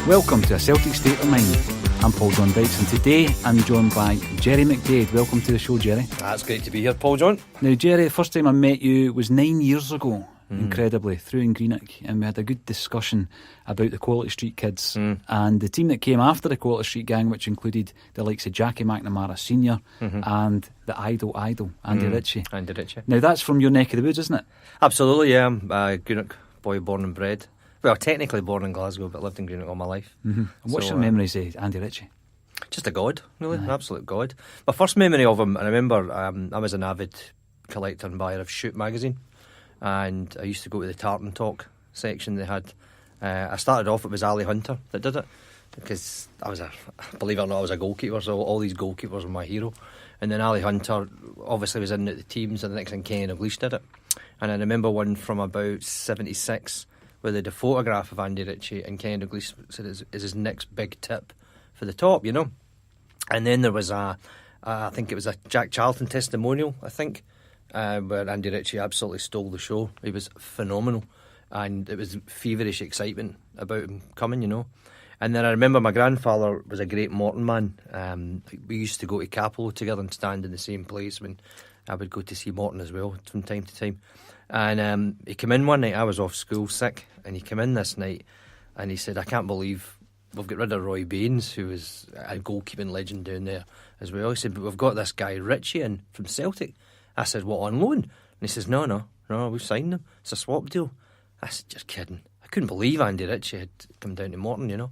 Welcome to A Celtic State of Mind. I'm Paul John Dykes, and today I'm joined by Gerry McDade. Welcome to the show, Gerry. That's great to be here, Paul John. Now, Gerry, the first time I met you was 9 years ago, incredibly, through in Greenock, and we had a good discussion about the Quality Street kids and the team that came after the Quality Street gang, which included the likes of Jackie McNamara Senior and the idol, Andy Ritchie. Andy Ritchie. Now, that's from your neck of the woods, isn't it? Absolutely, yeah. I'm a Greenock boy, born and bred. Well, technically born in Glasgow, but lived in Greenock all my life. And what's your memories of Andy Ritchie? Just a god, really, an absolute god. My first memory of him, I remember I was an avid collector and buyer of Shoot magazine, and I used to go to the Tartan Talk section they had. I started off, it was Ali Hunter that did it, because believe it or not, I was a goalkeeper, so all these goalkeepers were my hero. And then Ali Hunter obviously was in at the teams, and the next thing Kenny Dalglish did it. And I remember one from about 76, where they had a photograph of Andy Ritchie, and Kenny Dalglish said is his next big tip for the top, you know. And then there was I think it was a Jack Charlton testimonial, I think, where Andy Ritchie absolutely stole the show. He was phenomenal, and it was feverish excitement about him coming, you know. And then I remember my grandfather was a great Morton man. We used to go to Capello together and stand in the same place when I would go to see Morton as well from time to time. And he came in one night, I was off school sick, and he came in this night and he said, I can't believe we've got rid of Roy Baines, who was a goalkeeping legend down there as well. He said, but we've got this guy Ritchie in from Celtic. I said, what, on loan? And he says, no, we've signed him. It's a swap deal. I said, just kidding. I couldn't believe Andy Ritchie had come down to Morton, you know.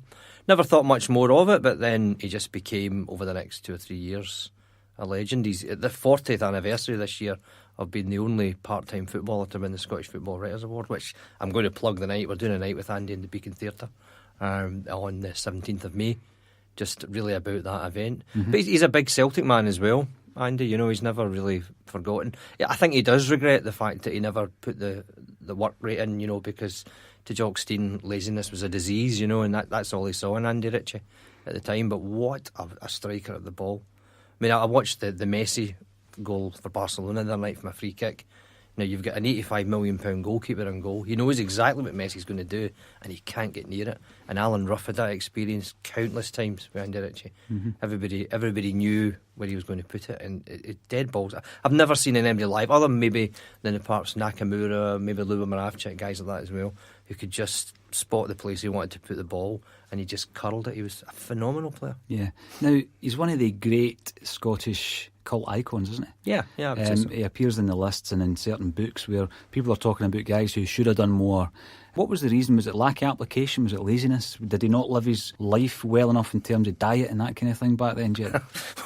Never thought much more of it, but then he just became, over the next 2 or 3 years, a legend. He's at the 40th anniversary this year of being the only part-time footballer to win the Scottish Football Writers Award, which I'm going to plug the night. We're doing a night with Andy in the Beacon Theatre on the 17th of May, just really about that event. But he's a big Celtic man as well, Andy, you know. He's never really forgotten. Yeah, I think he does regret the fact that he never put the work rate in, you know, because to Jock Stein, laziness was a disease, you know, and that's all he saw in Andy Ritchie at the time. But what a striker at the ball. I mean, I watched the Messi goal for Barcelona the other night from a free kick. Now, you've got an £85 million goalkeeper in goal. He knows exactly what Messi's going to do, and he can't get near it. And Alan Rough had that experience countless times with Andy Ritchie. Everybody knew where he was going to put it, and it dead balls. I've never seen anybody live, other than maybe perhaps Nakamura, maybe Luba Moravcik, guys like that as well, who could just spot the place he wanted to put the ball, and he just curled it. He was a phenomenal player. Yeah. Now, he's one of the great Scottish cult icons, isn't he? Yeah, I would say so. He appears in the lists and in certain books where people are talking about guys who should have done more. What was the reason? Was it lack of application? Was it laziness? Did he not live his life well enough in terms of diet and that kind of thing back then, Gerry?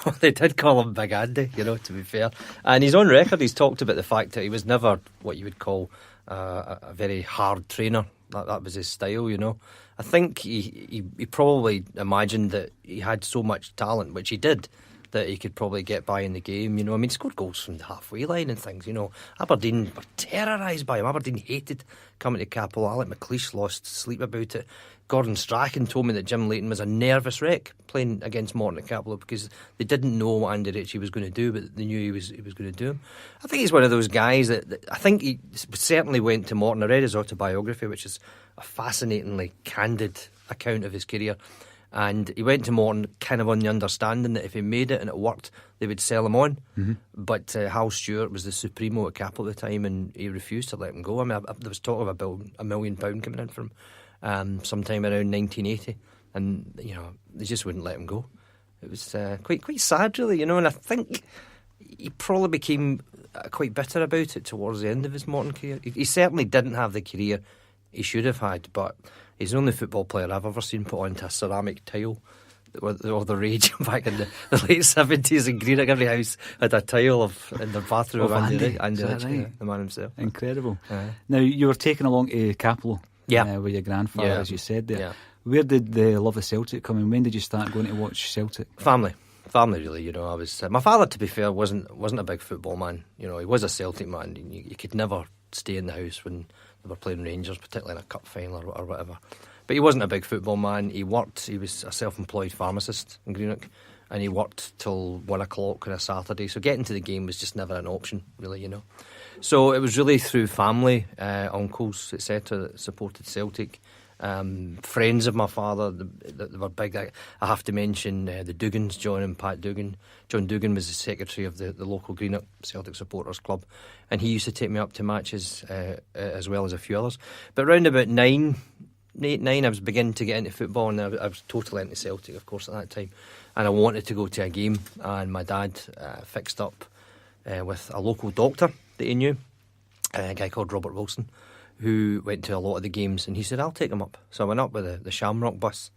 Well, they did call him Big Andy, you know, to be fair. And he's on record, he's talked about the fact that he was never what you would call a very hard trainer. That was his style, you know. I think he probably imagined that he had so much talent, which he did, that he could probably get by in the game, you know. I mean, he scored goals from the halfway line and things, you know. Aberdeen were terrorised by him. Aberdeen hated coming to Capello. Alec McLeish lost sleep about it. Gordon Strachan told me that Jim Leighton was a nervous wreck playing against Morton at Capello because they didn't know what Andy Ritchie was going to do, but they knew he was going to do him. I think he's one of those guys that I think he certainly went to Morton. I read his autobiography, which is a fascinatingly candid account of his career. And he went to Morton kind of on the understanding that if he made it and it worked, they would sell him on. But Hal Stewart was the supremo at Capel at the time, and he refused to let him go. I mean, there was talk of about £1 million coming in from sometime around 1980, and you know, they just wouldn't let him go. It was quite sad, really, you know. And I think he probably became quite bitter about it towards the end of his Morton career. He certainly didn't have the career he should have had, but he's the only football player I've ever seen put onto a ceramic tile of the rage back in the late 70s in Greenock. Every house had a tile in their bathroom of Andy Ritchie, right? the man himself. Incredible. Now, you were taken along to Capello with your grandfather, as you said there. Yeah. Where did the love of Celtic come in? When did you start going to watch Celtic? Family, really. You know, I was my father, to be fair, wasn't a big football man. You know, he was a Celtic man. You could never stay in the house when they were playing Rangers, particularly in a cup final or whatever. But he wasn't a big football man. He was a self-employed pharmacist in Greenock, and he worked till 1 o'clock on a Saturday. So getting to the game was just never an option, really. You know, so it was really through family, uncles, etc., that supported Celtic. Friends of my father, they were big. I have to mention the Dugans, John and Pat Dugan. John Dugan was the secretary of the local Greenock Celtic Supporters Club, and he used to take me up to matches as well as a few others. But round about 8, 9, I was beginning to get into football, and I was totally into Celtic, of course, at that time. And I wanted to go to a game, and my dad fixed up with a local doctor that he knew, a guy called Robert Wilson, who went to a lot of the games, and he said, I'll take him up. So I went up with the Shamrock bus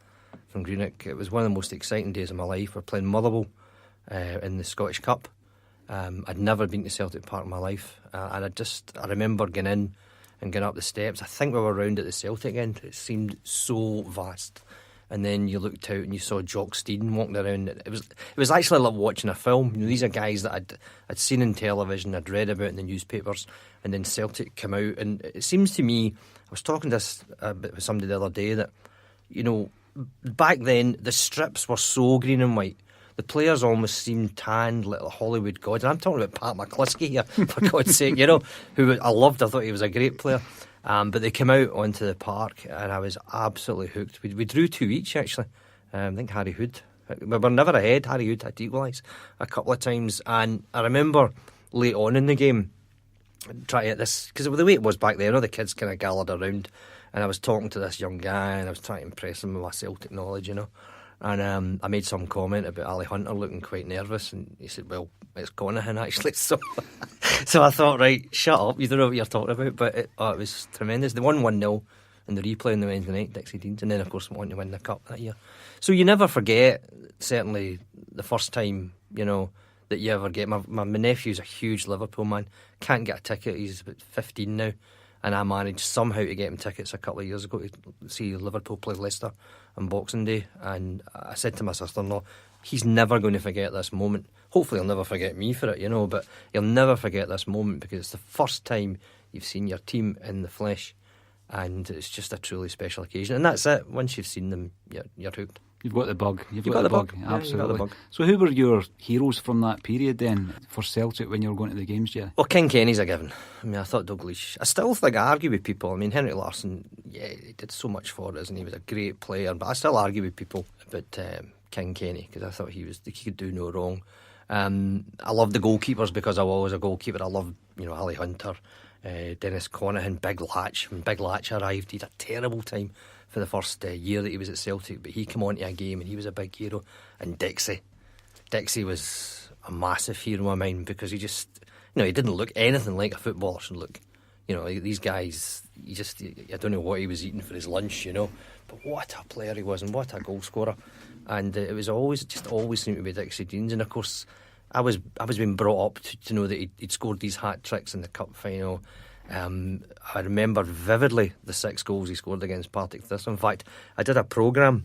from Greenock. It was one of the most exciting days of my life. We're playing Motherwell in the Scottish Cup. I'd never been to Celtic Park in my life, and I remember getting in and getting up the steps. I think we were round at the Celtic end. It seemed so vast. And then you looked out and you saw Jock Steeden walking around. It was actually like watching a film. You know, these are guys that I'd seen in television, I'd read about in the newspapers, and then Celtic come out. And it seems to me, I was talking to this with somebody the other day, that, you know, back then the strips were so green and white. The players almost seemed tanned like Hollywood gods. And I'm talking about Pat McCluskey here, for God's sake, you know, who I loved. I thought he was a great player. But they came out onto the park, and I was absolutely hooked. We drew 2 each, actually. I think Harry Hood. We were never ahead. Harry Hood had to equalise a couple of times. And I remember late on in the game, trying to get this, because the way it was back then, all the kids kind of gathered around, and I was talking to this young guy, and I was trying to impress him with my Celtic knowledge, you know. And I made some comment about Ali Hunter looking quite nervous, and he said, well, it's Connahan actually. So I thought, right, shut up, you don't know what you're talking about. But it was tremendous. They won 1-0 in the replay on the Wednesday night, Dixie Deans, and then of course went on to win the cup that year. So you never forget, certainly the first time, you know, that you ever get. My nephew's a huge Liverpool man, can't get a ticket, he's about 15 now, and I managed somehow to get him tickets a couple of years ago to see Liverpool play Leicester on Boxing Day. And I said to my sister-in-law, he's never going to forget this moment. Hopefully he'll never forget me for it, you know, but he'll never forget this moment, because it's the first time you've seen your team in the flesh, and it's just a truly special occasion. And that's it. Once you've seen them, you're hooked. You've got the bug. You've got the bug. bug. Absolutely. Yeah, you got the bug. So who were your heroes from that period then for Celtic when you were going to the games, Jerry? Well, King Kenny's a given. I mean, I thought Dalglish. I still think I argue with people. I mean, Henrik Larsson, he did so much for us, and he was a great player. But I still argue with people about King Kenny, because I thought he could do no wrong. I love the goalkeepers, because I was always a goalkeeper. I loved, you know, Ali Hunter, Dennis Connahan, Big Latch. When Big Latch arrived, he had a terrible time for the first year that he was at Celtic, but he came onto a game and he was a big hero. And Dixie was a massive hero of mine, because he just, you know, he didn't look anything like a footballer should look. You know, these guys, I don't know what he was eating for his lunch, you know, but what a player he was, and what a goal scorer. And it was always seemed to be Dixie Deans. And of course, I was being brought up to know that he'd scored these hat tricks in the cup final. I remember vividly the 6 goals he scored against Partick Thistle. In fact, I did a programme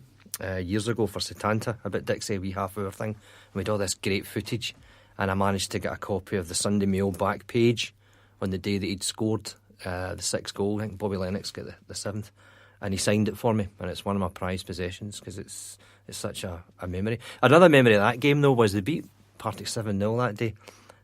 years ago for Setanta about Dixie, a wee half-hour thing, and we had all this great footage, and I managed to get a copy of the Sunday Mail back page on the day that he'd scored the 6 goal. I think Bobby Lennox got the 7th, and he signed it for me, and it's one of my prized possessions, because it's such a memory. Another memory of that game, though, was they beat Partick 7-0 that day,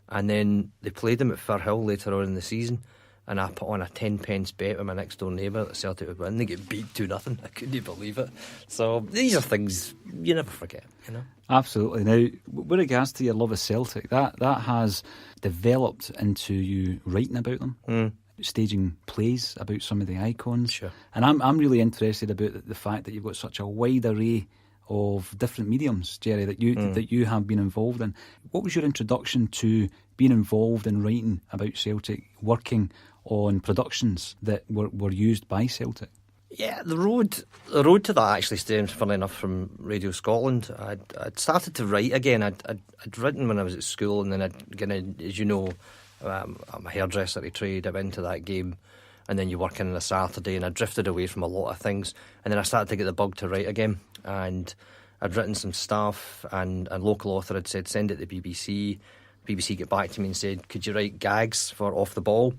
and then they played them at Firhill later on in the season, and I put on a 10-pence bet with my next door neighbour that Celtic would win. They get beat 2-0. I couldn't believe it. So these are things you never forget, you know. Absolutely. Now, with regards to your love of Celtic, that has developed into you writing about them, staging plays about some of the icons. Sure. And I'm really interested about the fact that you've got such a wide array of different mediums, Jerry, that you have been involved in. What was your introduction to being involved in writing about Celtic, working on productions that were used by Celtic? Yeah, the road to that actually stems, funnily enough, from Radio Scotland. I'd started to write again. I'd written when I was at school, and then I'd get in, as you know, I'm a hairdresser to trade. I went into that game, and then you work in on a Saturday, and I drifted away from a lot of things, and then I started to get the bug to write again, and I'd written some stuff, and a local author had said, send it to the BBC. BBC get back to me and said, could you write gags for Off the Ball?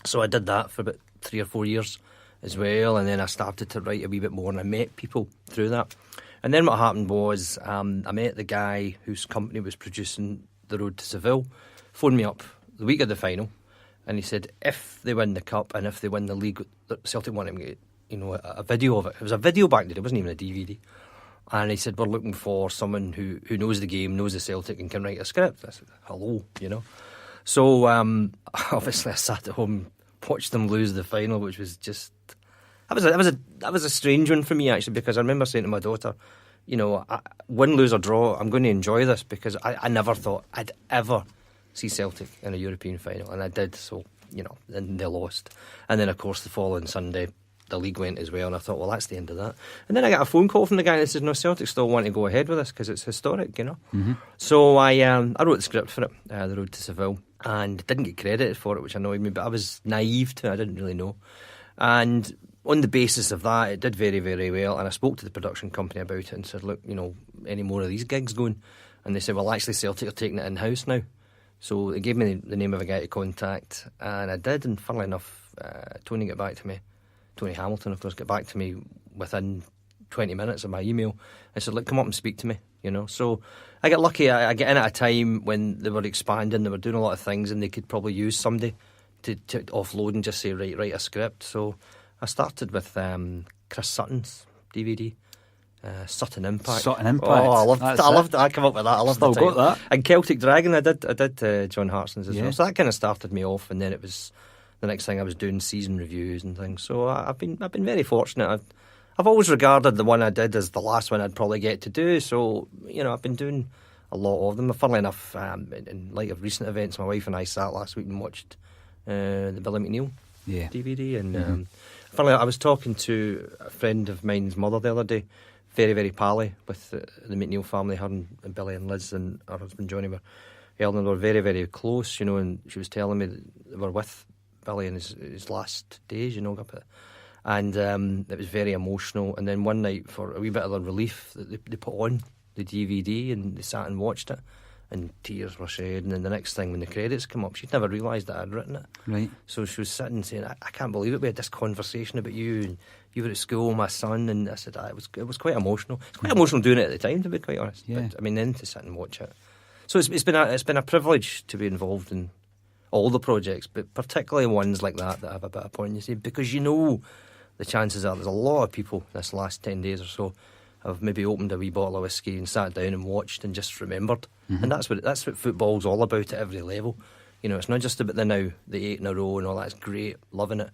So I did that for about 3 or 4 years as well, and then I started to write a wee bit more, and I met people through that. And then what happened was I met the guy whose company was producing The Road to Seville, phoned me up the week of the final, and he said if they win the cup and if they win the league, Celtic want him to get, a video of it. It was a video back then, it wasn't even a DVD. And he said, we're looking for someone who knows the game, knows the Celtic, and can write a script. I said, hello, So obviously I sat at home, watched them lose the final, which was just... That was a strange one for me, actually, because I remember saying to my daughter, win, lose or draw, I'm going to enjoy this, because I never thought I'd ever see Celtic in a European final, and I did. So and they lost, and then of course the following Sunday the league went as well, and I thought, well, that's the end of that. And then I got a phone call from the guy that says, no, Celtic still want to go ahead with this because it's historic, Mm-hmm. So I wrote the script for it, The Road to Seville, and didn't get credited for it, which annoyed me, but I was naive to it, I didn't really know. And on the basis of that, it did very, very well, and I spoke to the production company about it and said, look, any more of these gigs going? And they said, well, actually Celtic are taking it in-house now. So they gave me the name of a guy to contact, and I did, and funnily enough, Tony got back to me. Tony Hamilton, of course, got back to me within 20 minutes of my email and said, look, come up and speak to me, So I got lucky. I get in at a time when they were expanding, they were doing a lot of things, and they could probably use somebody to offload and just say, write a script. So I started with Chris Sutton's DVD, Sutton Impact. Sutton Impact. Oh, I loved it. I came up with that. I loved Still the got title. that. And Celtic Dragon, I did John Hartson's as Yeah. well. So that kind of started me off, and then it was the next thing I was doing season reviews and things. So I've been very fortunate. I've always regarded the one I did as the last one I'd probably get to do. So I've been doing a lot of them. Funnily enough, in light of recent events, my wife and I sat last week and watched the Billy McNeill DVD. And funnily, I was talking to a friend of mine's mother the other day, very, very pally with the McNeill family. Her and Billy and Liz and her husband Johnny were very, very close, and she was telling me that they were with Billy in his last days, and it was very emotional. And then one night, for a wee bit of the relief, they put on the DVD and they sat and watched it, and tears were shed. And then the next thing, when the credits come up, she'd never realised that I'd written it. Right. So she was sitting saying, I can't believe it, we had this conversation about you, and you were at school with my son. And I said, it was quite emotional. It's quite emotional doing it at the time, to be quite honest. Yeah. But then to sit and watch it. So it's been a privilege to be involved in all the projects, but particularly ones like that have a bit of poignancy, because the chances are there's a lot of people this last 10 days or so have maybe opened a wee bottle of whiskey and sat down and watched and just remembered. Mm-hmm. And that's what football's all about at every level. It's not just about the 8 in a row and all that's great, loving it,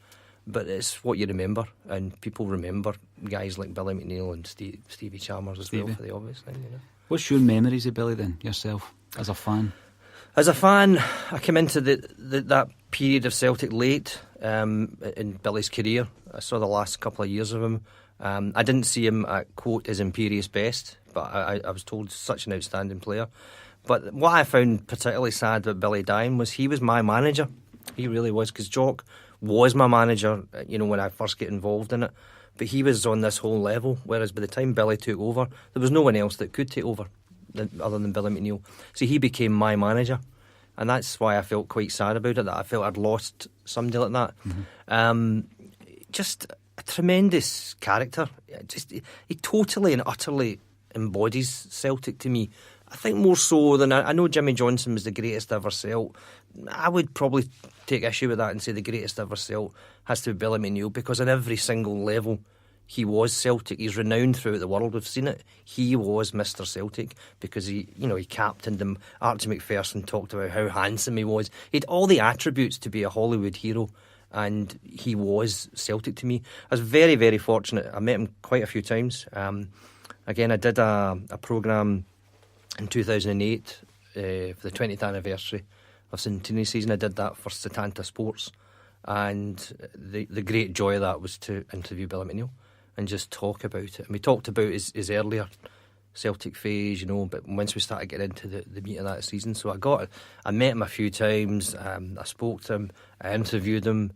but it's what you remember, and people remember guys like Billy McNeill and Stevie Chalmers as well, for the obvious thing. What's your memories of Billy then, yourself, as a fan? As a fan, I came into that period of Celtic late in Billy's career. I saw the last couple of years of him. I didn't see him at, quote, his imperious best, but I was told such an outstanding player. But what I found particularly sad about Billy dying was he was my manager. He really was, because Jock was my manager, when I first get involved in it. But he was on this whole level, whereas by the time Billy took over, there was no one else that could take over other than Billy McNeill. So he became my manager, and that's why I felt quite sad about it, that I felt I'd lost somebody like that. Mm-hmm. Just a tremendous character. He totally and utterly embodies Celtic to me. I think more so than I know Jimmy Johnson was the greatest ever Celt. I would probably take issue with that and say the greatest ever Celt has to be Billy McNeill, because on every single level he was Celtic. He's renowned throughout the world. We've seen it. He was Mr. Celtic because he captained them. Archie McPherson talked about how handsome he was. He had all the attributes to be a Hollywood hero, and he was Celtic to me. I was very, very fortunate. I met him quite a few times. Again, I did a programme in 2008 for the 20th anniversary of Centenary season. I did that for Setanta Sports, And the great joy of that was to interview Billy McNeill and just talk about it. And we talked about his earlier Celtic phase, but once we started getting into the meat of that season, so I met him a few times, I spoke to him, I interviewed him,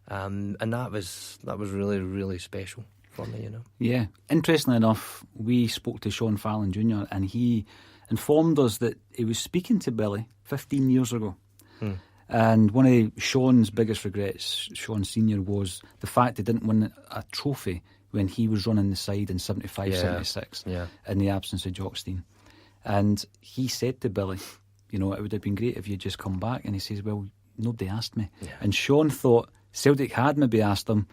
and that was really, really special for me, Yeah, interestingly enough, we spoke to Sean Fallon Jr. and he informed us that he was speaking to Billy 15 years ago. And one of Sean's biggest regrets, Sean Senior, was the fact he didn't win a trophy when he was running the side in 75-76 in the absence of Jockstein. And he said to Billy, it would have been great if you'd just come back. And he says, well, nobody asked me. Yeah. And Sean thought Celtic had maybe asked him,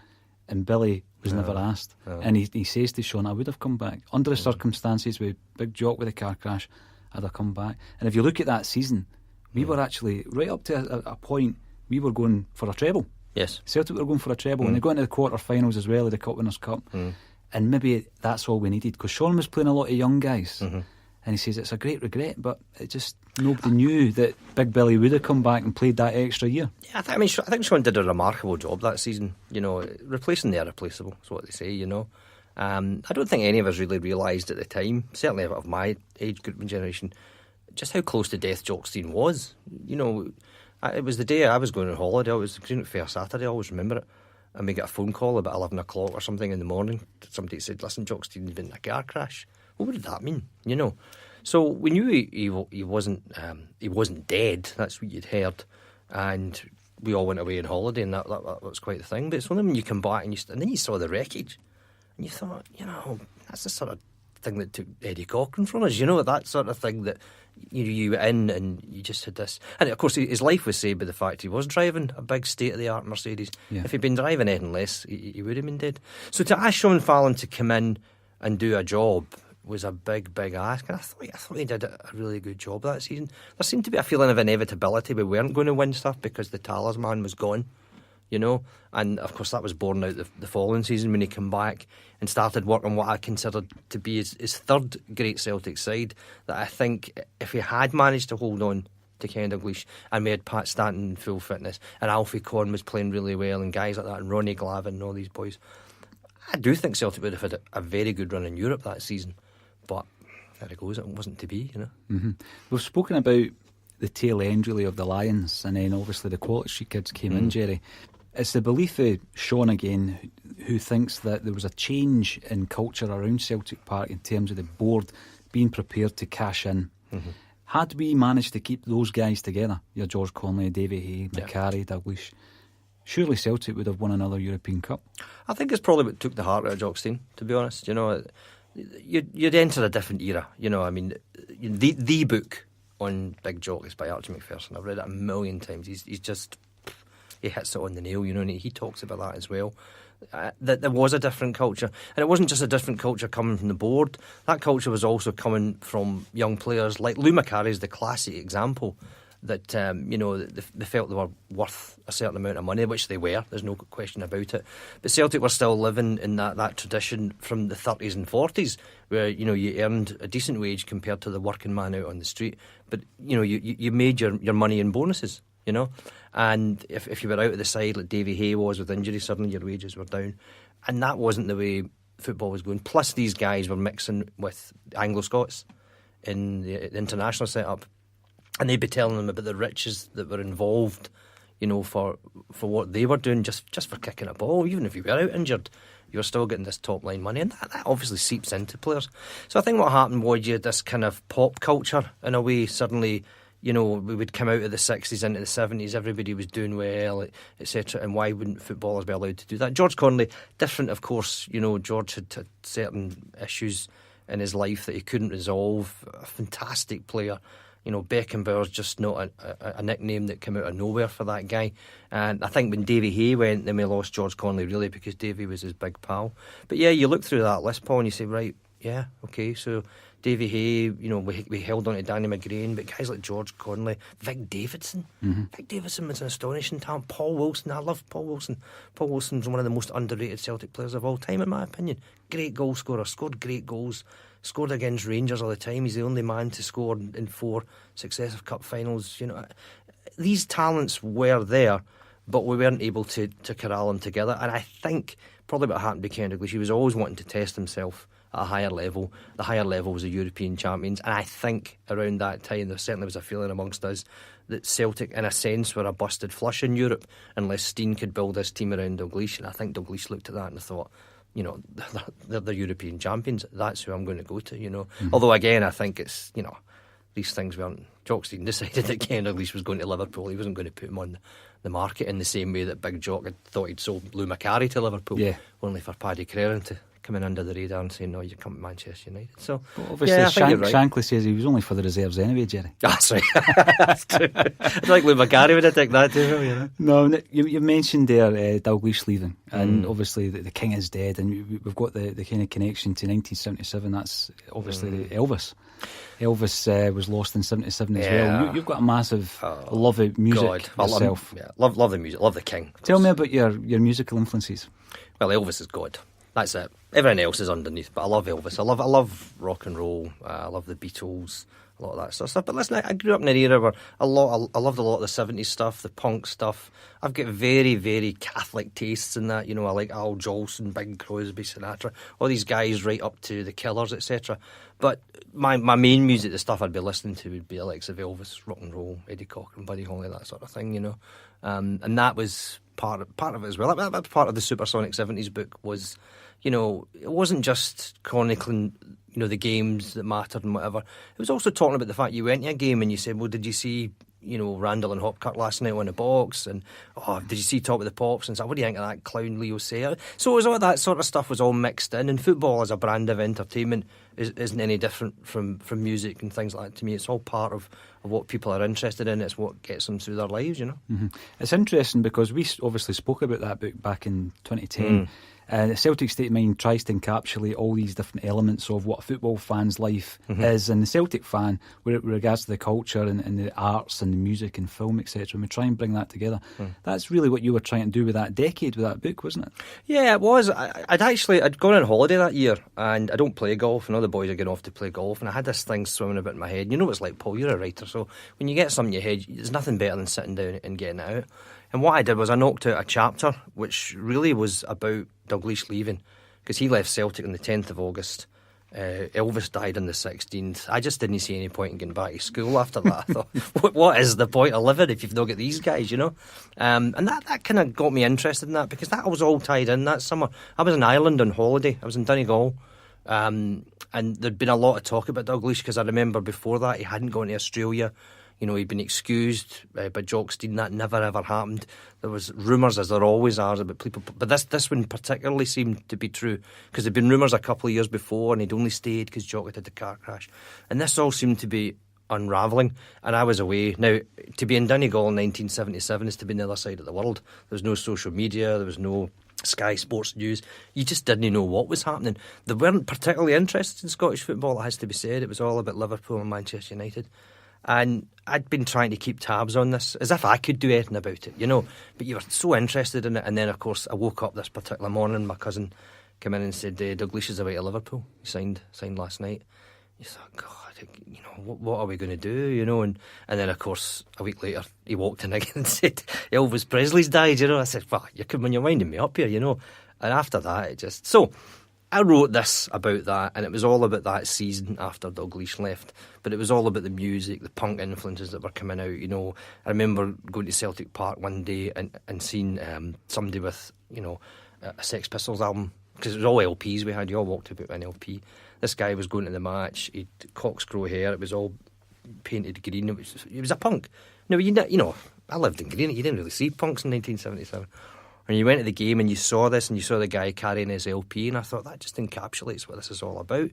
and Billy was never asked. And he says to Sean, I would have come back. Under the circumstances with Big Jock with a car crash, I'd have come back. And if you look at that season, we were actually, right up to a point, we were going for a treble. Yes. Celtic were going for a treble. And they got into the quarter-finals as well of the Cup Winners' Cup. And maybe that's all we needed, because Sean was playing a lot of young guys. And he says it's a great regret, but it just, nobody knew that Big Billy would have come back and played that extra year. Yeah, I think Sean did a remarkable job that season. Replacing the irreplaceable is what they say, I don't think any of us really realised at the time, certainly of my age group and generation, just how close to death Jockstein was. It was the day I was going on holiday. It was Green Fair Saturday, I always remember it. And we got a phone call about 11 o'clock or something in the morning. Somebody said, listen, Jockstein's been in a car crash. Well, what did that mean? So we knew he wasn't dead. That's what you'd heard. And we all went away on holiday, and that was quite the thing. But it's only when you come back and then you saw the wreckage, and you thought, that's the sort of thing that took Eddie Cochran from us, that sort of thing that you went in and you just had this. And of course his life was saved by the fact he was driving a big state-of-the-art Mercedes. If he'd been driving anything less, he would have been dead. So to ask Sean Fallon to come in and do a job was a big, big ask, and I thought he did a really good job that season. There seemed to be a feeling of inevitability. We weren't going to win stuff because the talisman was gone, and of course that was borne out the following season when he came back and started working what I considered to be his third great Celtic side, that I think if he had managed to hold on to Kenny Dalglish, and we had Pat Stanton in full fitness, and Alfie Conn was playing really well, and guys like that, and Ronnie Glavin and all these boys, I do think Celtic would have had a very good run in Europe that season. But there it goes, it wasn't to be, We've spoken about the tail end really of the Lions, and then obviously the Quality Street kids came in, Gerry. It's the belief of Sean again, who thinks that there was a change in culture around Celtic Park in terms of the board being prepared to cash in. Had we managed to keep those guys together, your George Conley, Davy Hay, McCarry, Dalglish, surely Celtic would have won another European Cup. I think it's probably what took the heart out of Jockstein, to be honest. You'd enter a different era. The book on Big Jock is by Archie Macpherson. I've read it a million times. He hits it on the nail, and he talks about that as well. That there was a different culture, and it wasn't just a different culture coming from the board. That culture was also coming from young players like Lou McCarry is the classic example. That they felt they were worth a certain amount of money, which they were. There's no question about it. But Celtic were still living in that tradition from the 30s and 40s, where you earned a decent wage compared to the working man out on the street. But you made your money in bonuses. And if you were out of the side like Davy Hay was with injury, suddenly your wages were down, and that wasn't the way football was going. Plus, these guys were mixing with Anglo-Scots in the international setup. And they'd be telling them about the riches that were involved, for what they were doing, just for kicking a ball. Even if you were out injured, you were still getting this top line money, and that obviously seeps into players. So I think what happened was you had this kind of pop culture in a way. Suddenly, we would come out of the 60s into the 70s, everybody was doing well, etc. And why wouldn't footballers be allowed to do that? George Conley, different, of course. George had certain issues in his life that he couldn't resolve. A fantastic player. Beckenbauer's just not a nickname that came out of nowhere for that guy. And I think when Davy Hay went, then we lost George Conley, really, because Davy was his big pal. But yeah, you look through that list, Paul, and you say, right, yeah, okay, so Davy Hay, we held on to Danny McGrain, but guys like George Conley, Vic Davidson. Vic Davidson was an astonishing talent. Paul Wilson, I love Paul Wilson. Paul Wilson's one of the most underrated Celtic players of all time, in my opinion. Great goal scorer, scored great goals. Scored against Rangers all the time. He's the only man to score in 4 successive cup finals. These talents were there, but we weren't able to corral them together. And I think probably what happened to Kenny Dalglish, he was always wanting to test himself at a higher level. The higher level was the European champions, and I think around that time there certainly was a feeling amongst us that Celtic, in a sense, were a busted flush in Europe unless Steen could build this team around Dalglish. And I think Dalglish looked at that and thought, you know, they're the European champions. That's who I'm going to go to, you know. Mm-hmm. Although, again, I think it's, you know, these things weren't... Jock Stein decided that Kenny Dalglish was going to Liverpool. He wasn't going to put him on the market in the same way that Big Jock had thought he'd sold Lou Macari to Liverpool, only for Paddy Crerand to come in under the radar and say, no, you come to Manchester United. So, well, obviously, Shankly says he was only for the reserves anyway, Gerry. That's right. That's true. It's like Lou Macari would have taken that to him, you know. No, you mentioned there Dalglish leaving, and obviously the king is dead, and we've got the kind of connection to 1977. That's obviously Elvis. Elvis was lost in 77 as well. You've got a massive love of music yourself. Love the music, love the king. Tell me about your musical influences. Well, Elvis is God. That's it. Everything else is underneath, but I love Elvis. I love rock and roll. I love the Beatles, a lot of that sort of stuff. But listen, I grew up in an era where I loved a lot of the 70s stuff, the punk stuff. I've got very, very Catholic tastes in that. You know, I like Al Jolson, Bing Crosby, Sinatra, all these guys right up to the Killers, etc. But my main music, the stuff I'd be listening to, would be the likes of Elvis, rock and roll, Eddie Cochran, Buddy Holly, that sort of thing, you know. And that was part of it as well. That was part of the Supersonic 70s book was, you know, it wasn't just chronicling, you know, the games that mattered and whatever. It was also talking about the fact you went to a game and you said, well, did you see, you know, Randall and Hopkirk last night on the box? And, did you see Top of the Pops? And so, what do you think of that clown Leo Sayer? So it was all that sort of stuff was all mixed in. And football as a brand of entertainment isn't any different from music and things like that to me. It's all part of what people are interested in. It's what gets them through their lives, you know. Mm-hmm. It's interesting because we obviously spoke about that book back in 2010. The Celtic State of Mind tries to encapsulate all these different elements of what a football fan's life is, and the Celtic fan, with regards to the culture and the arts and the music and film, etc. And we try and bring that together. That's really what you were trying to do with that decade, with that book, wasn't it? Yeah, it was. I'd gone on holiday that year, and I don't play golf, and all the boys are going off to play golf, and I had this thing swimming about in my head. You know what it's like, Paul, you're a writer, so when you get something in your head, there's nothing better than sitting down and getting it out. And what I did was I knocked out a chapter which really was about Dalglish leaving, because he left Celtic on the 10th of August. Elvis died on the 16th. I just didn't see any point in getting back to school after that. I thought, what is the point of living if you've not got these guys, you know? And that kind of got me interested in that, because that was all tied in that summer. I was in Ireland on holiday. I was in Donegal. And there'd been a lot of talk about Dalglish, because I remember before that he hadn't gone to Australia. You know, he'd been excused by Jock Stein. That never ever happened. There was rumours, as there always are, about people. But this one particularly seemed to be true, because there'd been rumours a couple of years before, and he'd only stayed because Jock had had the car crash. And this all seemed to be unravelling, and I was away. Now, to be in Donegal in 1977 is to be on the other side of the world. There was no social media, there was no Sky Sports News. You just didn't know what was happening. They weren't particularly interested in Scottish football, it has to be said. It was all about Liverpool and Manchester United. And I'd been trying to keep tabs on this, as if I could do anything about it, you know. But you were so interested in it. And then, of course, I woke up this particular morning, my cousin came in and said, Dalglish is away to Liverpool. He signed last night. You thought, God, you know, what are we going to do, you know? And then, of course, a week later, he walked in again and said, Elvis Presley's died, you know. I said, well, you're winding me up here, you know. And after that, it just... So I wrote this about that, and it was all about that season after Dalglish left. But it was all about the music, the punk influences that were coming out, you know. I remember going to Celtic Park one day and seeing somebody with, you know, a Sex Pistols album, because it was all LPs we had. You all walked about an LP. This guy was going to the match. He'd corkscrew hair. It was all painted green. It was a punk. No, you know, I lived in Green. You didn't really see punks in 1977. And you went to the game and you saw this, and you saw the guy carrying his LP, and I thought that just encapsulates what this is all about.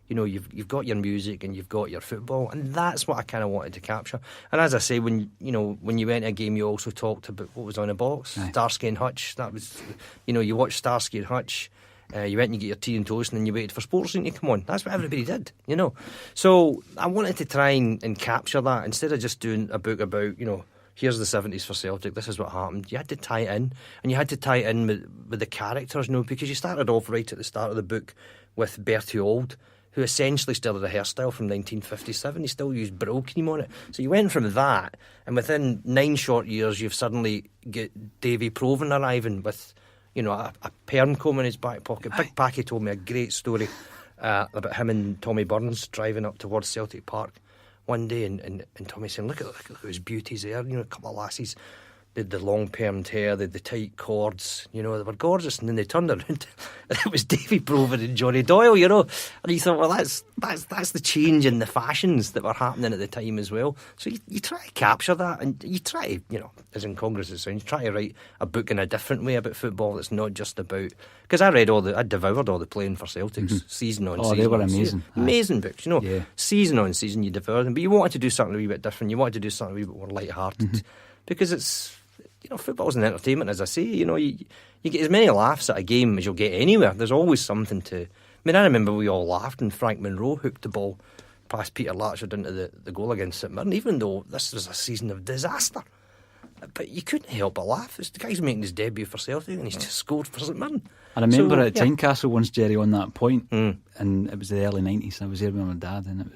You know, you've got your music and you've got your football, and that's what I kind of wanted to capture. And as I say, when you went to a game, you also talked about what was on the box. Aye. Starsky and Hutch. That was, you know, you watched Starsky and Hutch. You went and you get your tea and toast, and then you waited for Sportscene to come on. That's what everybody did, you know. So I wanted to try and capture that instead of just doing a book about, you know, here's the 70s for Celtic, this is what happened. You had to tie it in, and you had to tie it in with the characters, you know, because you started off right at the start of the book with Bertie Auld, who essentially still had a hairstyle from 1957. He still used Brill cream on it. So you went from that, and within 9 short years, you've suddenly got Davy Provan arriving with, a perm comb in his back pocket. Big Packie told me a great story about him and Tommy Burns driving up towards Celtic Park one day, and Tommy saying, look at those beauties there, a couple of lassies. They had the long permed hair, they had the tight cords, they were gorgeous. And then they turned around and it was Davy Provan and Johnny Doyle, And you thought, well, that's the change in the fashions that were happening at the time as well. So you try to capture that, and you try to, as incongruous as it sounds, you try to write a book in a different way about football that's not just about... Because I devoured all the playing for Celtics, season on season. Oh, they were amazing. Amazing books, Season on season, you devoured them. But you wanted to do something a wee bit different. You wanted to do something a wee bit more light-hearted. Because it's... football's an entertainment, as I say. You get as many laughs at a game as you'll get anywhere. There's always something to... I remember we all laughed when Frank Monroe hooked the ball past Peter Latchford into the goal against St Mirren, even though this was a season of disaster. But you couldn't help but laugh. The guy's making his debut for Celtic and he's just scored for St Mirren. I remember at Tynecastle once, Gerry, on that point, and it was the early 90s. I was there with my dad, and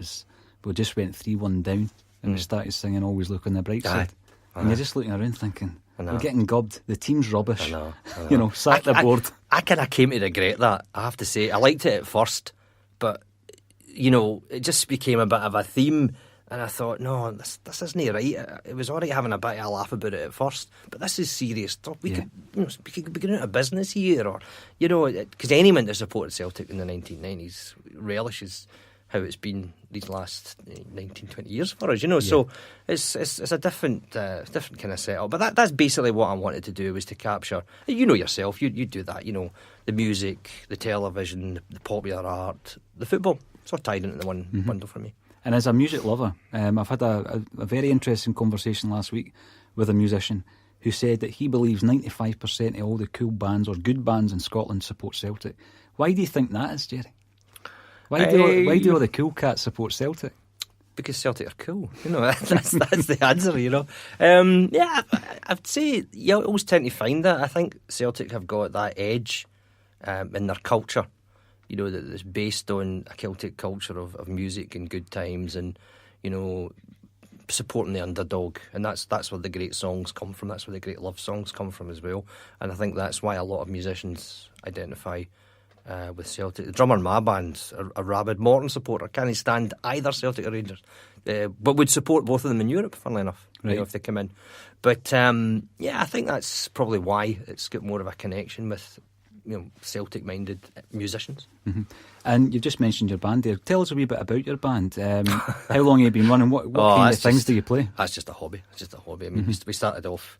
we just went 3-1 down, and we started singing Always Look on the Bright Side. And you're just looking around thinking... We're getting gubbed. The team's rubbish. I know. Sack the board. I kind of came to regret that, I have to say. I liked it at first, but, it just became a bit of a theme. And I thought, no, this isn't right. It was all right having a bit of a laugh about it at first, but this is serious stuff. We could be going out of business here, or, because anyone that supported Celtic in the 1990s relishes how it's been these last 19, 20 years for us, So it's a different kind of setup. But that's basically what I wanted to do, was to capture, yourself, you do that, the music, the television, the popular art, the football. It's all tied into the one bundle for me. And as a music lover, I've had a very interesting conversation last week with a musician who said that he believes 95% of all the cool bands or good bands in Scotland support Celtic. Why do you think that is, Gerry? Why do all the cool cats support Celtic? Because Celtic are cool. That's the answer, I'd say you always tend to find that. I think Celtic have got that edge in their culture, that's based on a Celtic culture of music and good times and, supporting the underdog. And that's where the great songs come from. That's where the great love songs come from as well. And I think that's why a lot of musicians identify with Celtic. The drummer in my band's a rabid Morton supporter. Can't stand either Celtic or Rangers, but would support both of them in Europe, funnily enough, if they come in. But I think that's probably why it's got more of a connection with Celtic-minded musicians. Mm-hmm. And you've just mentioned your band there. Tell us a wee bit about your band. How long have you been running? What kind of things do you play? That's just a hobby. I mean, we started off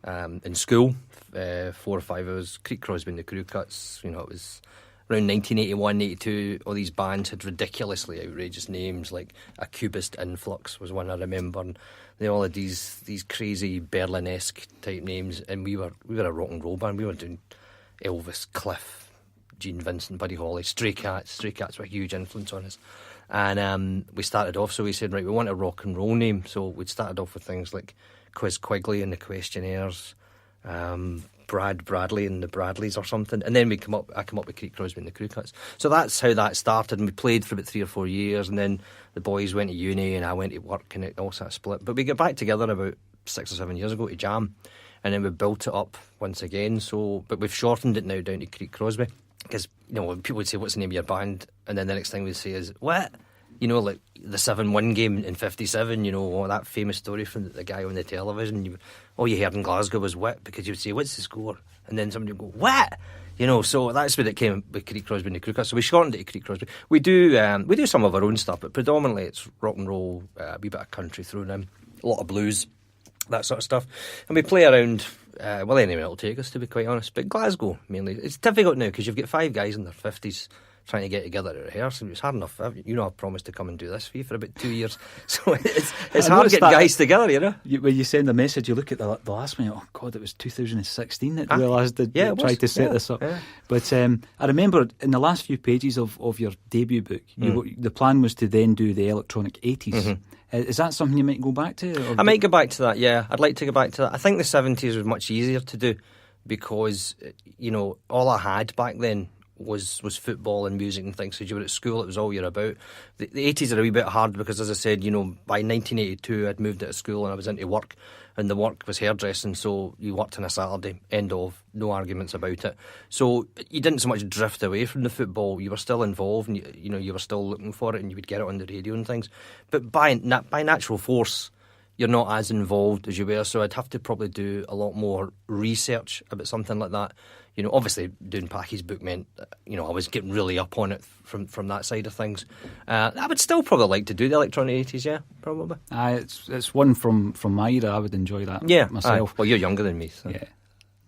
in school, 4 or 5 hours. Creek Crosby and the Crew Cuts. It was around 1981, 82, all these bands had ridiculously outrageous names, like A Cubist Influx was one I remember, and they all had these crazy Berlin-esque type names, and we were a rock and roll band. We were doing Elvis, Cliff, Gene Vincent, Buddy Holly, Stray Cats. Stray Cats were a huge influence on us. And we started off, so we said, right, we want a rock and roll name, so we'd started off with things like Quiz Quigley and the Questionnaires, Brad Bradley and the Bradleys or something, and then I come up with Creek Crosby and the Crew Cuts. So that's how that started, and we played for about 3 or 4 years, and then the boys went to uni and I went to work, and it all sort of split. But we got back together about 6 or 7 years ago to jam, and then we built it up once again. So, but we've shortened it now down to Creek Crosby, because when people would say, "What's the name of your band?" and then the next thing we'd say is, "What?" Like the 7-1 game in 57, that famous story from the guy on the television. All you heard in Glasgow was "what," because you would say, "What's the score?" And then somebody would go, "What?" So that's when it came with Creek Crosby and the Crew Cuts. So we shortened it to Creek Crosby. We do some of our own stuff, but predominantly it's rock and roll, a wee bit of country thrown in, a lot of blues, that sort of stuff. And we play around, anywhere it'll take us, to be quite honest. But Glasgow, mainly. It's difficult now because you've got 5 guys in their 50s trying to get together to rehearse. It's hard enough. I've promised to come and do this for you for about 2 years. So it's hard to get guys together, When you send a message, you look at the last one, oh God, it was 2016 that we last tried to set this up. Yeah. But I remember in the last few pages of your debut book, the plan was to then do the electronic 80s. Mm-hmm. Is that something you might go back to? I might go back to that, yeah. I'd like to go back to that. I think the 70s was much easier to do because, all I had back then was football and music and things. So you were at school, it was all you're about. The 80s are a wee bit hard because, as I said, you know, by 1982 I'd moved out of school and I was into work, and the work was hairdressing, so you worked on a Saturday, end of, no arguments about it. So you didn't so much drift away from the football, you were still involved, and you were still looking for it, and you would get it on the radio and things. But by natural force, you're not as involved as you were, so I'd have to probably do a lot more research about something like that. You know, obviously doing Packie's book meant, you know, I was getting really up on it from that side of things. I would still probably like to do the electronic 80s, yeah, probably. It's one from my era. I would enjoy that myself. Well, you're younger than me. So. Yeah.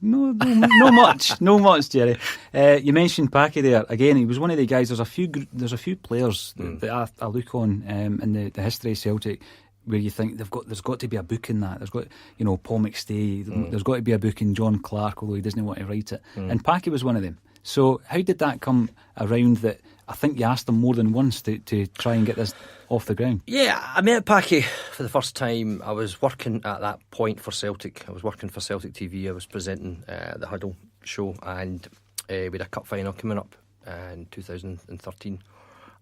No much, no much, Gerry. You mentioned Packie there again. He was one of the guys. There's a few players that I look on in the history of Celtic, where you think there's got to be a book in that. There's got, you know, Paul McStay. There's got to be a book in John Clark, although he doesn't want to write it. And Packie was one of them. So how did that come around? That I think you asked him more than once to try and get this off the ground. Yeah, I met Packie for the first time. I was working at that point for Celtic. I was working for Celtic TV. I was presenting the Huddle show, and we had a cup final coming up in 2013,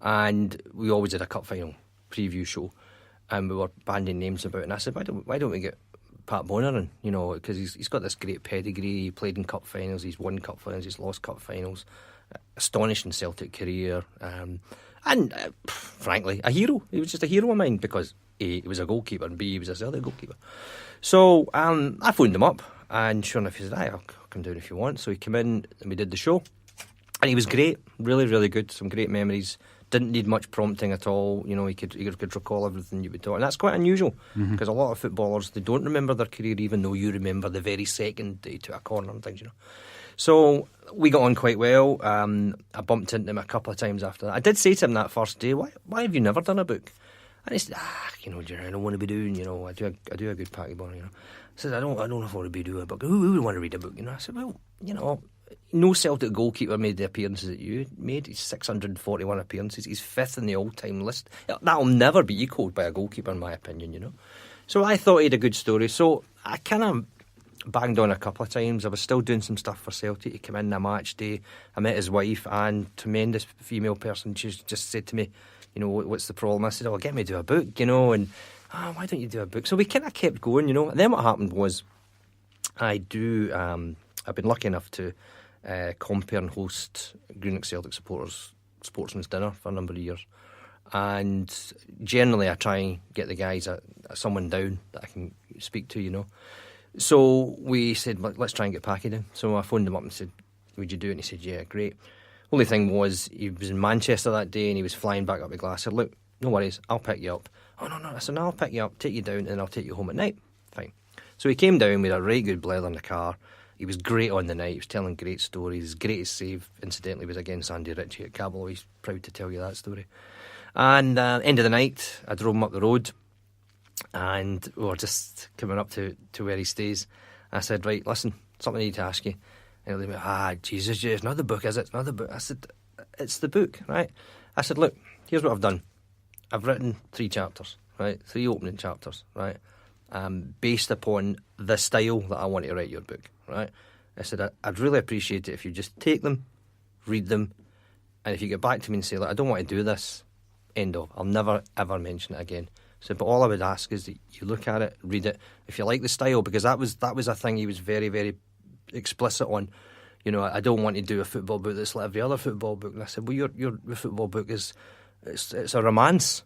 and we always did a cup final preview show. And we were banding names about it. And I said, why don't we get Pat Bonner in? You know, because he's got this great pedigree. He played in cup finals. He's won cup finals. He's lost cup finals. Astonishing Celtic career. And frankly, a hero. He was just a hero of mine because A, he was a goalkeeper, and B, he was a Celtic goalkeeper. So I phoned him up, and sure enough, he said, I'll come down if you want. So he came in and we did the show. And he was great. Really, really good. Some great memories. Didn't need much prompting at all. You know, he could recall everything you would talk, and that's quite unusual because a lot of footballers, they don't remember their career, even though you remember the very second they took a corner and things. You know, so we got on quite well. I bumped into him a couple of times after that. I did say to him that first day, "Why have you never done a book?" And he said, "You know, Gerry, I don't want to be doing. You know, I do a good Packie Bonner. You know." I said, "I don't know if I want to be doing a book. Who would want to read a book?" You know, I said, "Well, you know." No Celtic goalkeeper made the appearances that you made. He's 641 appearances. He's fifth in the all-time list. That'll never be equalled by a goalkeeper, in my opinion, you know. So I thought he had a good story. So I kind of banged on a couple of times. I was still doing some stuff for Celtic. He came in a match day. I met his wife, and tremendous female person. She just said to me, you know, what's the problem? I said, get me to do a book, you know, and why don't you do a book? So we kind of kept going, you know. And then what happened was I've been lucky enough to compare and host Greenock Celtic supporters sportsman's dinner for a number of years, and generally I try and get the guys at someone down that I can speak to, you know. So we said, let's try and get Packie down. So I phoned him up and said, would you do it? And he said, yeah, great. Only thing was, he was in Manchester that day and he was flying back up to Glasgow. I said, look, no worries, I'll pick you up. Oh no, I said, no, I'll pick you up, take you down, and I'll take you home at night. Fine. So he came down with a right good blether in the car. He was great on the night. He was telling great stories. His greatest save, incidentally, was against Andy Ritchie at Cabell. He's proud to tell you that story. And end of the night, I drove him up the road, and we were just coming up to where he stays. I said, right, listen, something I need to ask you. And he went, Jesus, it's not the book, is it? It's not the book. I said, it's the book, right? I said, look, here's what I've done. I've written 3 chapters, right? 3 opening chapters, right? Based upon the style that I want to write your book, right? I said, I'd really appreciate it if you just take them, read them, and if you get back to me and say, look, I don't want to do this, end of. I'll never, ever mention it again. So, but all I would ask is that you look at it, read it, if you like the style, because that was a thing he was very, very explicit on. You know, I don't want to do a football book that's like every other football book. And I said, well, your football book is, it's a romance.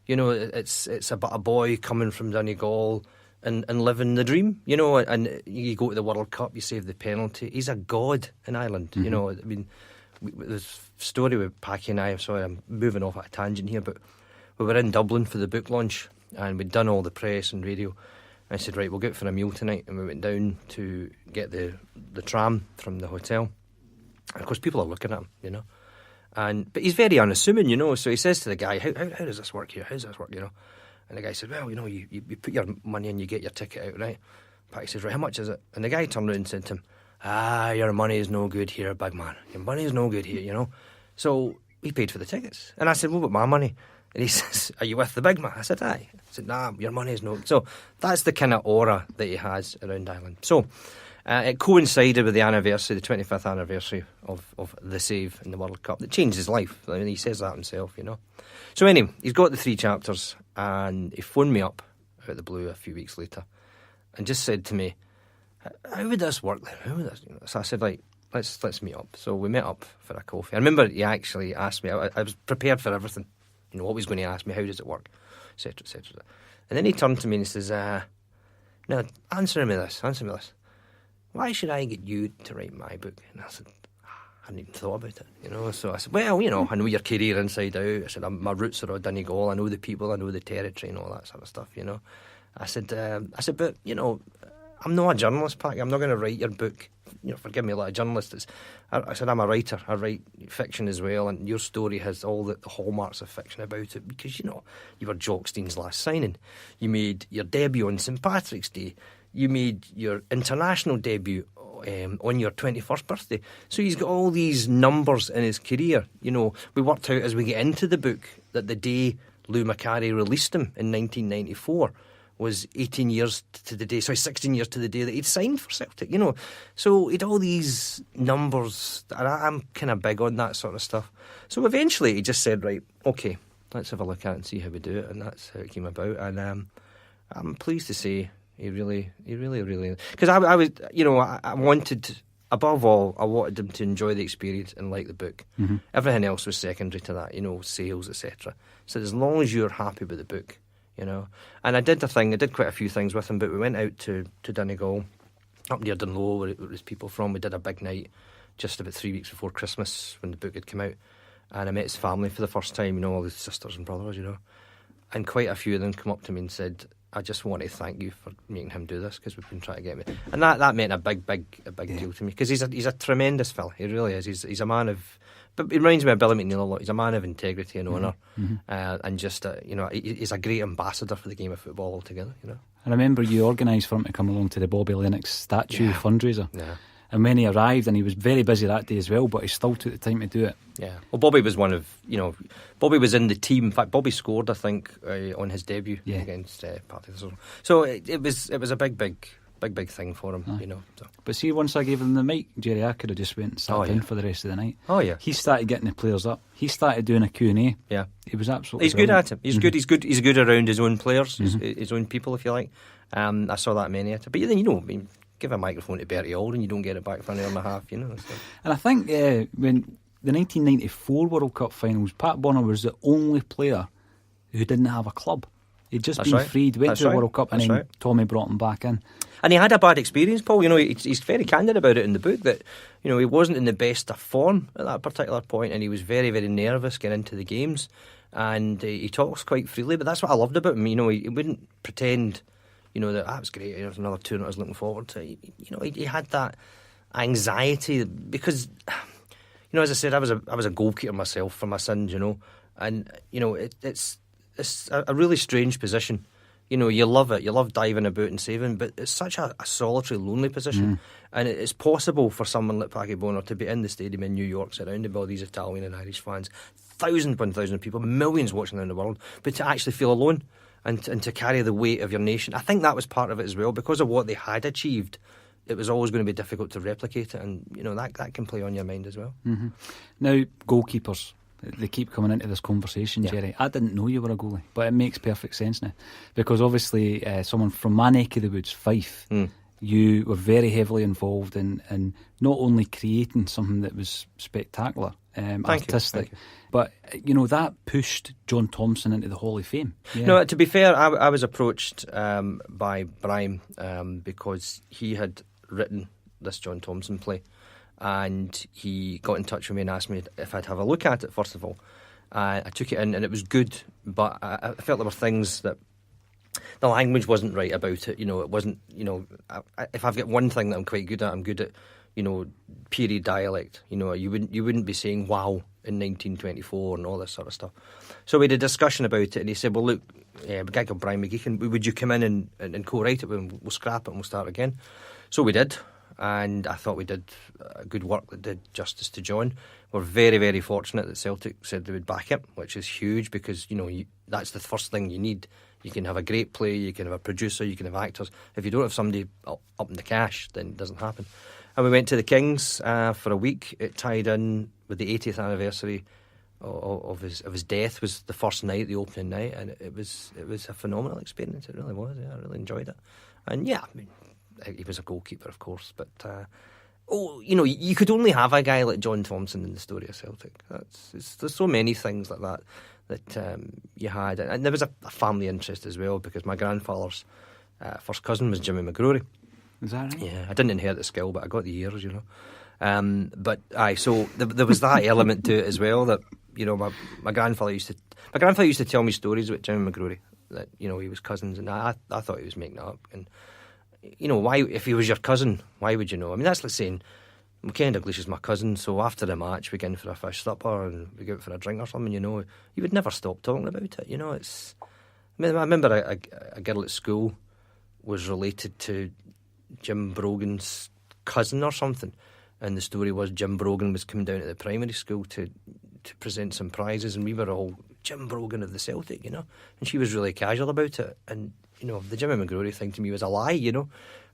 You know, it's about a boy coming from Donegal and living the dream, you know, and you go to the World Cup, you save the penalty. He's a god in Ireland, you know. I mean, the story with Packie and I, sorry, I'm moving off at a tangent here, but we were in Dublin for the book launch, and we'd done all the press and radio. And I said, right, we'll go out for a meal tonight, and we went down to get the tram from the hotel. And of course, people are looking at him, you know. But he's very unassuming, you know, so he says to the guy, how does this work here? How does this work, you know? And the guy said, well, you know, you put your money in, you get your ticket out, right? Packie says, right, how much is it? And the guy turned around and said to him, your money is no good here, big man. Your money is no good here, you know? So he paid for the tickets. And I said, what about my money? And he says, are you with the big man? I said, aye. I said, nah, your money is no good. So that's the kind of aura that he has around Ireland. So It coincided with the 25th anniversary of the save in the World Cup. It changed his life. I mean, he says that himself, you know. So anyway, he's got the 3 chapters, and he phoned me up out of the blue a few weeks later and just said to me, how would this work then? How would this? You know? So I said, like, let's meet up. So we met up for a coffee. I remember he actually asked me, I was prepared for everything, you know, what he was going to ask me, how does it work, etc., etc. And then he turned to me and he says, now, answer me this. Why should I get you to write my book? And I said, I hadn't even thought about it, you know. So I said, well, you know, I know your career inside out. I said, my roots are all Donegal. I know the people, I know the territory and all that sort of stuff, you know. I said, but, you know, I'm not a journalist, Packie. I'm not going to write your book. You know, forgive me, a lot of journalists. I said, I'm a writer. I write fiction as well, and your story has all the hallmarks of fiction about it because, you know, you were Jock Stein's last signing. You made your debut on St Patrick's Day. You made your international debut on your 21st birthday. So he's got all these numbers in his career. You know, we worked out as we get into the book that the day Lou Macari released him in 1994 was 18 years to the day, 16 years to the day that he'd signed for Celtic, you know. So he'd all these numbers, and I'm kind of big on that sort of stuff. So eventually he just said, right, okay, let's have a look at it and see how we do it, and that's how it came about. And I'm pleased to say he really, because I was, you know, I wanted, above all, I wanted him to enjoy the experience and like the book. Mm-hmm. Everything else was secondary to that, you know, sales, etc. So as long as you're happy with the book, you know. And I did quite a few things with him, but we went out to Donegal, up near Dunlow, where it was people from. We did a big night just about 3 weeks before Christmas when the book had come out, and I met his family for the first time, you know, all his sisters and brothers, you know. And quite a few of them come up to me and said, I just want to thank you for making him do this, because we've been trying to get me. And that meant a big deal to me, because he's a tremendous fella. He really is. He's a man of... But it reminds me of Billy McNeil a lot. He's a man of integrity and honour, and just, you know, he's a great ambassador for the game of football altogether, you know. I remember you organised for him to come along to the Bobby Lennox statue fundraiser. Yeah. And when he arrived, and he was very busy that day as well, but he still took the time to do it. Yeah. Well, Bobby was Bobby was in the team. In fact, Bobby scored, I think, on his debut against Partick. So it was a big thing for him, you know. So. But see, once I gave him the mic, Gerry, I could have just went and sat in for the rest of the night. Oh yeah. He started getting the players up. He started doing a Q&A. Yeah. He was absolutely He's brilliant. good at it. He's good around his own players, his own people, if you like. I saw that many at it. But then, you know, I mean, give a microphone to Bertie Auld and you don't get it back for an hour and a half, you know. So. And I think when the 1994 World Cup finals, Pat Bonner was the only player who didn't have a club. He'd just been freed, went to the World Cup, and then Tommy brought him back in. And he had a bad experience, Paul. You know, he's very candid about it in the book that, you know, he wasn't in the best of form at that particular point, and he was very, very nervous getting into the games. And he talks quite freely, but that's what I loved about him. You know, he wouldn't pretend, you know, that was great. There's another tournament I was looking forward to. You know, he had that anxiety because, you know, as I said, I was a goalkeeper myself for my sins, you know, and you know, it's a really strange position. You know, you love it. You love diving about and saving, but it's such a solitary, lonely position. And it's possible for someone like Packie Bonner to be in the stadium in New York, surrounded by all these Italian and Irish fans, thousands upon thousands of people, millions watching around the world, but to actually feel alone and to carry the weight of your nation. I think that was part of it as well. Because of what they had achieved, it was always going to be difficult to replicate it. And, you know, that can play on your mind as well. Mm-hmm. Now, goalkeepers, they keep coming into this conversation, Gerry. I didn't know you were a goalie, but it makes perfect sense now. Because obviously, someone from my neck of the woods, Fife, you were very heavily involved in not only creating something that was spectacular, artistic, but, you know, that pushed John Thomson into the Hall of Fame. Yeah. No, to be fair, I was approached by Brian because he had written this John Thomson play. And he got in touch with me and asked me if I'd have a look at it, first of all. I took it in and it was good, but I felt there were things that the language wasn't right about it. You know, it wasn't, you know, if I've got one thing that I'm quite good at, I'm good at, you know, period dialect. You know, you wouldn't be saying wow in 1924 and all this sort of stuff. So we had a discussion about it and he said, well, look, a guy called Brian McGee, would you come in and co-write it and we'll scrap it and we'll start again? So we did. And I thought we did good work that did justice to John. We're very, very fortunate that Celtic said they would back him, which is huge because, you know, that's the first thing you need You can have a great play, you can have a producer, you can have actors. If you don't have somebody up in the cash, then it doesn't happen. And we went to the Kings for a week. It tied in with the 80th anniversary of his death. Was the first night, the opening night, and it was a phenomenal experience. It really was. Yeah, I really enjoyed it. And yeah, I mean, he was a goalkeeper, of course, but you could only have a guy like John Thomson in the story of Celtic. There's so many things like that you had, and there was a family interest as well, because my grandfather's first cousin was Jimmy McGrory. Is that right? Yeah, I didn't inherit the skill, but I got the ears, so there was that element to it as well. That my grandfather used to tell me stories about Jimmy McGrory, that he was cousins, and I thought he was making it up. And why, if he was your cousin, why would you know? I mean, that's like saying, Kenny Dalglish is my cousin, so after the match we go in for a fish supper and we go out for a drink or something. You would never stop talking about it. I remember a girl at school was related to Jim Brogan's cousin or something, and the story was Jim Brogan was coming down to the primary school to present some prizes, and we were all Jim Brogan of the Celtic, and she was really casual about it, and the Jimmy McGrory thing to me was a lie,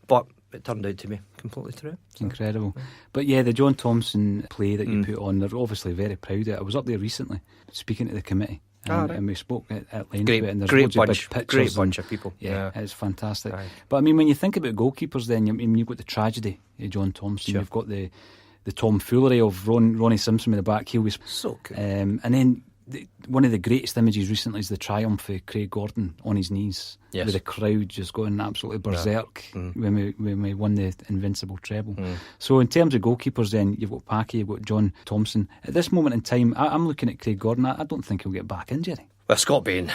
but it turned out to be completely true. So. Incredible. But yeah, the John Thomson play that you put on, they're obviously very proud of it. I was up there recently speaking to the committee, and we spoke at length about it, and there's loads of big pictures. Great bunch of people. Yeah, it's fantastic. Aye. But I mean, when you think about goalkeepers, then you've got the tragedy of John Thomson. Sure. You've got the tomfoolery of Ronnie Simpson with the back heel. So cool. And then one of the greatest images recently is the triumph of Craig Gordon on his knees, with the crowd just going absolutely berserk when we won the invincible treble. So in terms of goalkeepers, then you've got Packie, you've got John Thomson. At this moment in time, I'm looking at Craig Gordon. I don't think he'll get back in, Gerry. Well, Scott Bain,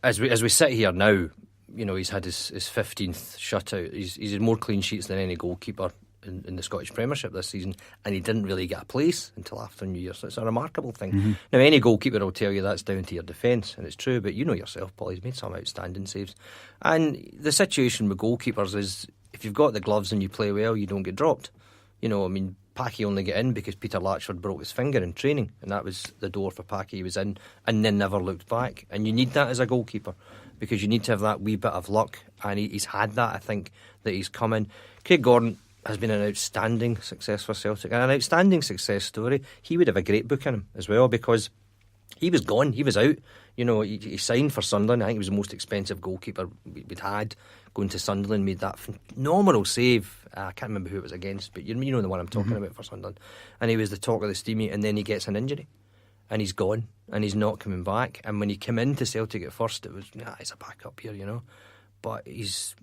as we sit here now, he's had his 15th shutout. He's had more clean sheets than any goalkeeper in the Scottish Premiership this season, and he didn't really get a place until after New Year, so it's a remarkable thing. Now, any goalkeeper will tell you that's down to your defence, and it's true, but you know yourself, Paul, he's made some outstanding saves. And the situation with goalkeepers is, if you've got the gloves and you play well, you don't get dropped. Packie only got in because Peter Latchford broke his finger in training, and that was the door for Packie. He was in and then never looked back, and you need that as a goalkeeper, because you need to have that wee bit of luck, and he's had that. I think that he's come in. Craig Gordon has been an outstanding success for Celtic, and an outstanding success story. He would have a great book in him as well, because he was gone, he was out. He signed for Sunderland. I think he was the most expensive goalkeeper we'd had going to Sunderland, made that phenomenal save. I can't remember who it was against, but you know the one I'm talking about for Sunderland. And he was the talk of the steamy, and then he gets an injury and he's gone and he's not coming back. And when he came into Celtic at first, it was, he's a backup here, but he's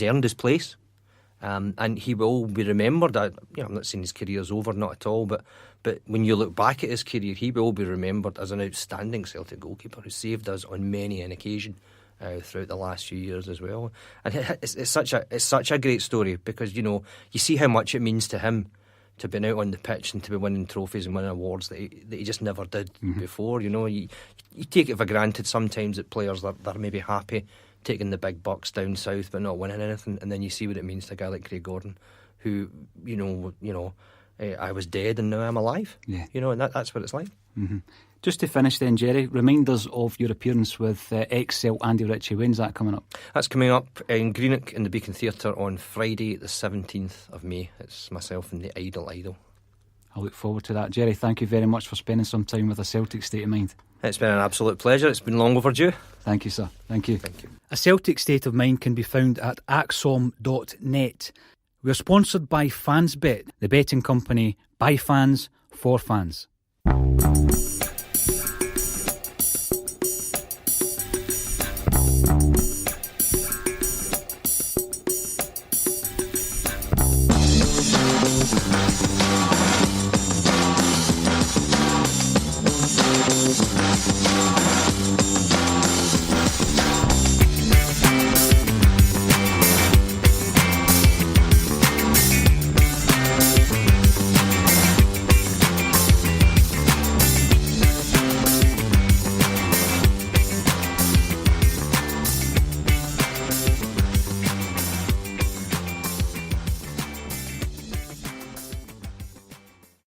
earned his place. And he will be remembered. I'm not saying his career's over, not at all, but when you look back at his career, he will be remembered as an outstanding Celtic goalkeeper who saved us on many an occasion throughout the last few years as well. And it's such a great story, because you see how much it means to him to be out on the pitch and to be winning trophies and winning awards that he just never did before. You take it for granted sometimes that players they're maybe happy taking the big bucks down south but not winning anything, and then you see what it means to a guy like Craig Gordon, who I was dead and now I'm alive. And that's what it's like. Just to finish then, Gerry, remind us of your appearance with ex-Celt Andy Ritchie. When's that coming up? That's coming up in Greenock in the Beacon Theatre on Friday the 17th of May. It's myself and the Idol. I look forward to that. Gerry, thank you very much for spending some time with A Celtic State of Mind. It's been an absolute pleasure. It's been long overdue. Thank you, sir. Thank you. Thank you. A Celtic State of Mind can be found at axom.net. We're sponsored by Fansbet, the betting company by fans for fans.